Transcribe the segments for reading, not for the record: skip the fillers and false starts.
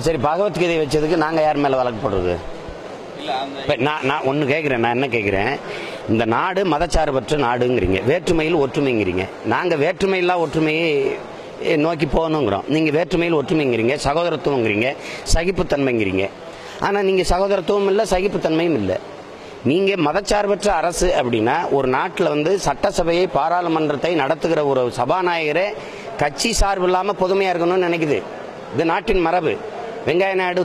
சரி, பகவத்கீதை வச்சதுக்கு நாங்கள் யார் மேலே வழக்கு போடுறது? நான் ஒன்று கேட்குறேன். நான் என்ன கேட்குறேன், இந்த நாடு மதச்சார்பற்ற நாடுங்கிறீங்க, வேற்றுமையில் ஒற்றுமைங்கிறீங்க. நாங்கள் வேற்றுமையில்லா ஒற்றுமையை நோக்கி போகணுங்கிறோம். நீங்கள் வேற்றுமையில் ஒற்றுமைங்கிறீங்க, சகோதரத்துவங்கிறீங்க, சகிப்புத்தன்மைங்கிறீங்க. ஆனால் நீங்கள் சகோதரத்துவம் இல்லை, சகிப்புத்தன்மையும் இல்லை. நீங்கள் மதச்சார்பற்ற அரசு அப்படின்னா ஒரு நாட்டில் வந்து சட்டசபையை, பாராளுமன்றத்தை நடத்துகிற ஒரு சபாநாயகரே கட்சி சார்பு இல்லாமல் பொதுமையாக இருக்கணும்னு நினைக்குது. இது நாட்டின் மரபு. வெங்கைய நாயுடு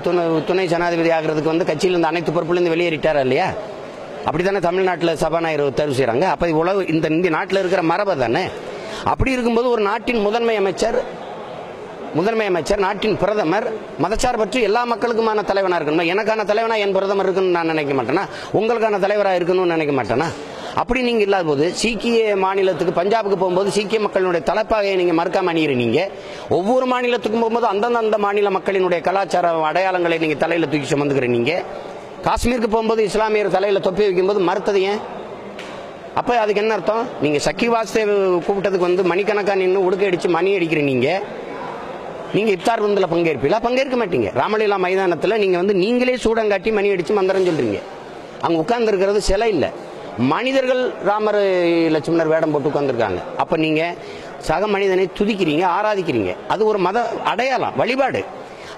துணை ஜனாதிபதி ஆகிறதுக்கு வந்து கட்சியிலிருந்து அனைத்து பொறுப்புலேருந்து வெளியேறிட்டாரா இல்லையா? அப்படி தானே தமிழ்நாட்டில் சபாநாயகர் தேர்வு செய்கிறாங்க. அப்போ உலக இந்த நாட்டில் இருக்கிற மரபு தானே. அப்படி இருக்கும்போது ஒரு நாட்டின் முதன்மை அமைச்சர், நாட்டின் பிரதமர் மதச்சார்பற்று எல்லா மக்களுக்குமான தலைவனாக இருக்கணும். எனக்கான தலைவனா என் பிரதமர் இருக்குன்னு நான் நினைக்க மாட்டேனா? உங்களுக்கான தலைவராக இருக்கணும்னு நினைக்க மாட்டேனா? அப்படி நீங்கள் இல்லாத போது சீக்கிய மாநிலத்துக்கு, பஞ்சாபுக்கு போகும்போது சீக்கிய மக்களினுடைய தலைப்பாகையை நீங்கள் மறுக்காம அணிகிறீங்க. ஒவ்வொரு மாநிலத்துக்கும் போகும்போது அந்த மாநில மக்களினுடைய கலாச்சார அடையாளங்களை நீங்கள் தலையில் தூக்கி சுமந்துக்கிறீங்க. காஷ்மீருக்கு போகும்போது இஸ்லாமியர் தலையில் தொப்பி வைக்கும்போது மறுத்தது ஏன்? அப்போ அதுக்கு என்ன அர்த்தம்? நீங்கள் சக்கி வாசுதேவ் கூப்பிட்டதுக்கு வந்து மணிக்கணக்காக நின்று உடுக்க அடித்து மணி அடிக்கிறீங்க. நீங்கள் இப்தார் விருந்தில் பங்கேற்பீங்களா? பங்கேற்க மாட்டீங்க. ராமலீலா மைதானத்தில் நீங்கள் வந்து நீங்களே சூடங்காட்டி மணி அடித்து மந்திரம் சொல்கிறீங்க. அங்கே உட்கார்ந்துருக்கிறது சிலை இல்லை, மனிதர்கள். ராமர் லட்சுமணர் வேடம் போட்டு உட்கார்ந்துருக்காங்க. அப்போ நீங்கள் சக மனிதனை துதிக்கிறீங்க, ஆராதிக்கிறீங்க. அது ஒரு மத அடையாளம், வழிபாடு.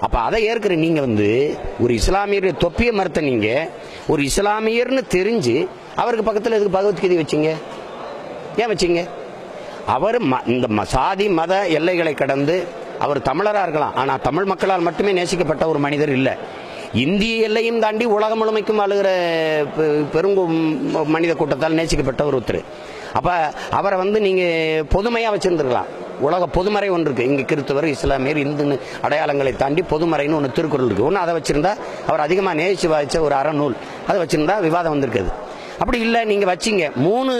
அப்போ அதை ஏற்கிற நீங்கள் வந்து ஒரு இஸ்லாமியர் தொப்பியை மறுத்த நீங்கள் ஒரு இஸ்லாமியர்னு தெரிஞ்சு அவருக்கு பக்கத்தில் எதுக்கு பகவத்கீதை வச்சிங்க? ஏன் வச்சிங்க? அவர் இந்த சாதி மத எல்லைகளை கடந்து அவர் தமிழராக இருக்கலாம், ஆனால் தமிழ் மக்களால் மட்டுமே நேசிக்கப்பட்ட ஒரு மனிதர் இல்லை. இந்திய எல்லையும் தாண்டி உலகம் முழுமைக்கும் அழுகிற மனித கூட்டத்தால் நேசிக்கப்பட்ட ஒருத்தர். அப்போ அவரை வந்து நீங்கள் பொதுமையாக வச்சுருந்துருக்கலாம். உலக பொதுமறை ஒன்று இருக்குது. இங்கே கிறிஸ்தவர், இஸ்லாமியர், இந்துன்னு அடையாளங்களை தாண்டி பொதுமறைன்னு ஒன்று திருக்குறள் இருக்குது. ஒன்று அதை வச்சுருந்தா அவர் அதிகமாக நேசித்து வாய்ச்ச ஒரு அறநூல், அதை வச்சுருந்தா விவாதம் வந்திருக்குது. அப்படி இல்லை, நீங்கள் வச்சிங்க 3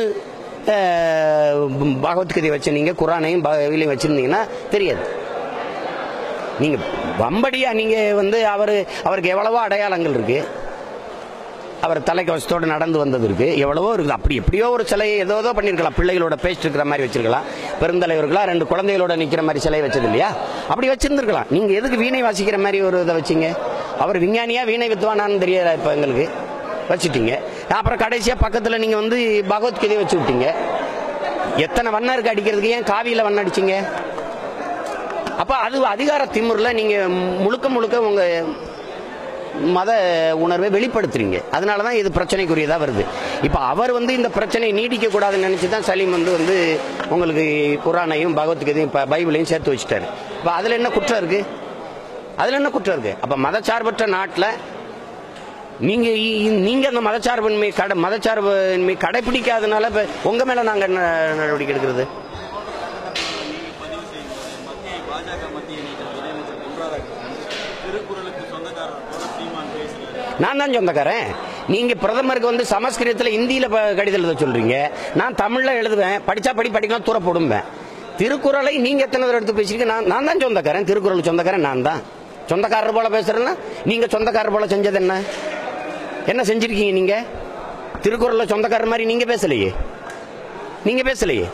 பகவத்கீதை வச்சு நீங்கள் குரானையும் பைபிளையும் வச்சுருந்தீங்கன்னா தெரியாது. நீங்கள் வம்படியா நீங்கள் வந்து அவருக்கு எவ்வளவோ அடையாளங்கள் இருக்குது. அவர் தலைக்கவசத்தோடு நடந்து வந்தது இருக்குது, எவ்வளவோ இருக்குது. அப்படி எப்படியோ ஒரு சிலையை ஏதோ பண்ணியிருக்கலாம். பிள்ளைகளோட பேசிட்டு இருக்கிற மாதிரி வச்சிருக்கலாம். பெருந்தலைவர்களா 2 குழந்தைகளோட நிற்கிற மாதிரி சிலை வச்சது இல்லையா? அப்படி வச்சிருந்துருக்கலாம். நீங்கள் எதுக்கு வீணை வாசிக்கிற மாதிரி ஒரு இதை வச்சிங்க? அவர் விஞ்ஞானியா வீணை வித்துவானான்னு தெரியாது. இப்போ எங்களுக்கு வச்சுட்டீங்க. அப்புறம் கடைசியாக பக்கத்தில் நீங்கள் வந்து பகவத்கீதையை வச்சு விட்டீங்க. எத்தனை வண்ணம் இருக்கு அடிக்கிறதுக்கு? ஏன் காவியில் வண்ணம் அடிச்சிங்க? அப்போ அது அதிகார திமிரில் நீங்கள் முழுக்க உங்கள் மத உணர்வை வெளிப்படுத்துறீங்க. அதனால தான் இது பிரச்சனைக்குரியதாக வருது. இப்போ அவர் வந்து இந்த பிரச்சனை நீடிக்கக்கூடாதுன்னு நினச்சி தான் சலீம் வந்து உங்களுக்கு குரானையும் பகவத்கீதையும் பைபிளையும் சேர்த்து வச்சுட்டாரு. இப்போ அதில் என்ன குற்றம் இருக்குது? அப்போ மதச்சார்பற்ற நாட்டில் நீங்கள் அந்த மதச்சார்பின்மை கடைபிடிக்காதனால இப்போ உங்கள் மேலே நாங்கள் என்ன நடவடிக்கை எடுக்கிறது? நான் தான் சொந்தக்காரன். நீங்க பிரதமருக்கு வந்து சமஸ்கிருதத்தில் இந்தியில கடிதம் எழுத சொல்றீங்க, நான் தமிழ்ல எழுதுவேன். படிச்சா படிக்கலாம், தூர போடுவேன். திருக்குறளை நீங்க எத்தனை தடவை எடுத்து பேசுறீங்க? நான் தான் சொந்தக்காரன். திருக்குறள் சொந்தக்காரன் நான் தான். சொந்தக்காரர் போல பேசுறேன்னா நீங்க சொந்தக்காரர் போல செஞ்சது என்ன செஞ்சிருக்கீங்க? நீங்க திருக்குறள் சொந்தக்காரர் மாதிரி நீங்க பேசலையே.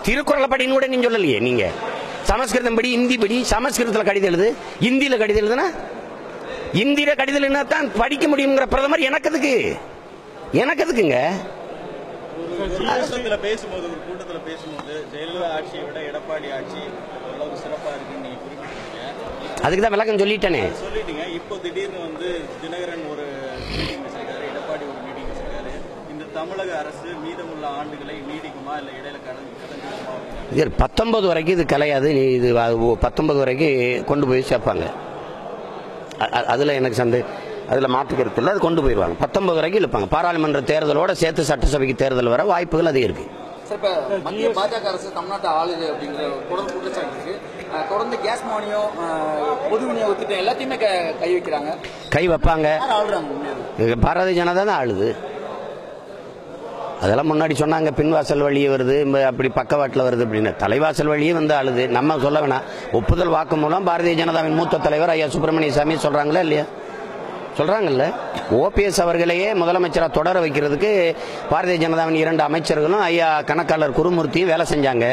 திருக்குறளை படின்னு கூட நீங்க சொல்லலையே. நீங்க சமஸ்கிருதம் படி, இந்தி படி. சமஸ்கிருதத்தில் கடிதம் எழுது, இந்தியில கடிதம் எழுதுனா இந்தியில கடிதம் என்ன தான் படிக்க முடியுங்கிற பிரதமர் எனக்கு எதுக்குங்க? பேசும்போது ஒரு கூட்டத்தில் பேசும்போது ஜெயலலிதா ஆட்சியை விட எடப்பாடி ஆட்சி சிறப்பாக இருக்குன்னு நீங்க குறிப்பிட்டீங்க. அதுக்கு தான் விளக்கம் சொல்லிட்டேனே. சொல்லிட்டீங்க. இப்போ திடீர்னு வந்து தினகரன் ஒரு மீட்டிங் வச்சிருக்காரு, எடப்பாடி ஒரு மீட்டிங் வச்சிருக்காரு. இந்த தமிழக அரசு மீதமுள்ள ஆண்டுகளை நீடிக்குமா இல்லை இடையில கடந்துமா? 19 வரைக்கும் இது கலையாது. இது 19 வரைக்கும் கொண்டு போய் சேர்ப்பாங்க. அதில் எனக்கு அதில் மாற்று கருத்து இல்லை. அது கொண்டு போயிடுவாங்க. 19 வரைக்கும் இழுப்பாங்க. பாராளுமன்ற தேர்தலோட சேர்த்து சட்டசபைக்கு தேர்தல் வர வாய்ப்புகள் அது இருக்கு. மத்திய பாஜக அரசு தமிழ்நாட்டை ஆளுது அப்படிங்கிற தொடர்ந்து குற்றச்சாட்டு இருக்கு. தொடர்ந்து கேஸ் மானியம், பொது விநியோக திட்டம் எல்லாத்தையுமே கை வைக்கிறாங்க. கை வைப்பாங்க. பாரதிய ஜனதா தான் ஆளுது. அதெல்லாம் முன்னாடி சொன்னாங்க. பின்வாசல் வழியே வருது, அப்படி பக்கவாட்டில் வருது அப்படின்னு. தலைவாசல் வழியே வந்து ஆளுது. நம்ம சொல்ல வேணாம். ஒப்புதல் வாக்கு மூலம் பாரதிய ஜனதாவின் மூத்த தலைவர் ஐயா சுப்பிரமணிய சாமி சொல்றாங்களா இல்லையா? சொல்றாங்கல்ல, ஓபிஎஸ் அவர்களையே முதலமைச்சராக தொடர வைக்கிறதுக்கு பாரதிய ஜனதாவின் 2 அமைச்சர்களும் ஐயா கணக்காளர் குருமூர்த்தியும் வேலை செஞ்சாங்க.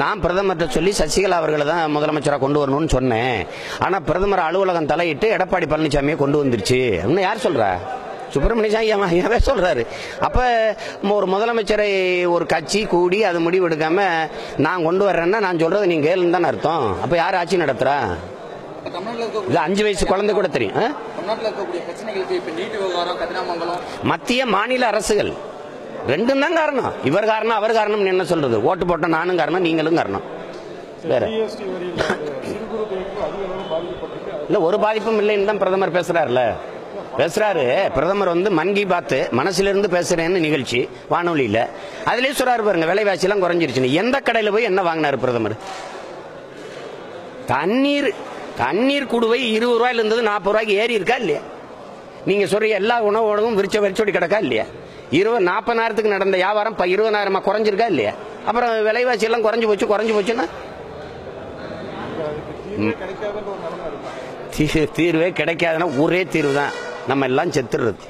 நான் பிரதமர்கிட்ட சொல்லி சசிகலா அவர்களை தான் முதலமைச்சராக கொண்டு வரணும்னு சொன்னேன். ஆனால் பிரதமர் அலுவலகம் தலையிட்டு எடப்பாடி பழனிசாமியை கொண்டு வந்துருச்சு. இன்னும் யார் சொல்றா? சுப்பிரமணிய சாமியாவே சொல்றாரு. அப்ப ஒரு முதலமைச்சரை ஒரு கட்சி கூடி அது முடிவு எடுக்காம நான் கொண்டு வர்றேன்னா நான் சொல்றது நீங்க கேளுன்னு தானே அர்த்தம். அப்ப யார் ஆட்சி நடத்துறா? இது 5 வயசு குழந்தை கூட தெரியும். மத்திய மாநில அரசுகள் ரெண்டும் தான் காரணம். இவர் காரணம் அவர் காரணம் என்ன சொல்றது? ஓட்டு போட்ட நானும் காரணம், நீங்களும் காரணம். வேற இல்ல, ஒரு பாதிப்பும் இல்லைன்னு தான் பிரதமர் பேசுறாருல. பிரதமர் மன் கி பாத் மனசிலிருந்து பேசுறேன்னு நிகழ்ச்சி வானொலியில அதுலயே சொல்றாரு பாருங்க, விலைவாசி எல்லாம் குறைஞ்சிருச்சு. எந்த கடையில போய் என்ன வாங்கினாரு பிரதமர்? தண்ணீர் குடுவை 20 ரூபாயில இருந்தது 40 ரூபாய்க்கு ஏறி இருக்கா இல்லையா? நீங்க சொல்ற எல்லா உணவோடவும் விரிச்சோடி கிடக்கா இல்லையா? 40,000 நடந்த வியாபாரம் 20,000 குறைஞ்சிருக்கா இல்லையா? அப்புறம் விலைவாசி எல்லாம் குறைஞ்சு போச்சுன்னா தீர்வே கிடைக்காதுன்னா ஒரே தீர்வு தான், நம்ம எல்லாம் செத்துடுறது.